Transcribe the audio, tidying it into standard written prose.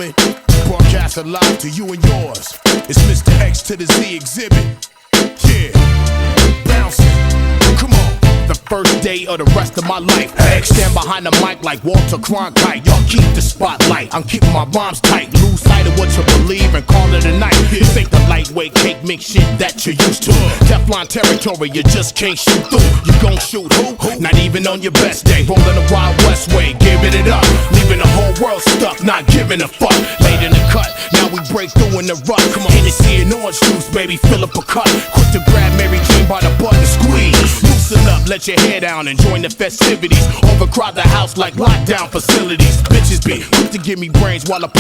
gentlemen, broadcast live to you and yours. It's Mr. X to the Z exhibit. Yeah, bouncing. Come on. The first day of the rest of my life. X stand behind the mic like Walter Cronkite. Y'all keep the spotlight. I'm keeping my rhymes tight. Lose sight of what you believe and call it a night. This ain't the lightweight cake mix shit that you're used to. Teflon territory, you just can't shoot through. You gon' shoot who? Not even on your best day. Rolling the Wild West way, giving it up. Leaving the whole world stuck, not giving a fuck. Late in the cut, now we break through in the rut. Come on, Hennessy and orange juice, baby, fill up a cup. Quick to grab Mary Jane by the butt and squeeze. Loosen up, let your hair down and join the festivities. Overcrowd the house like lockdown facilities. Bitches be quick to give me brains while I put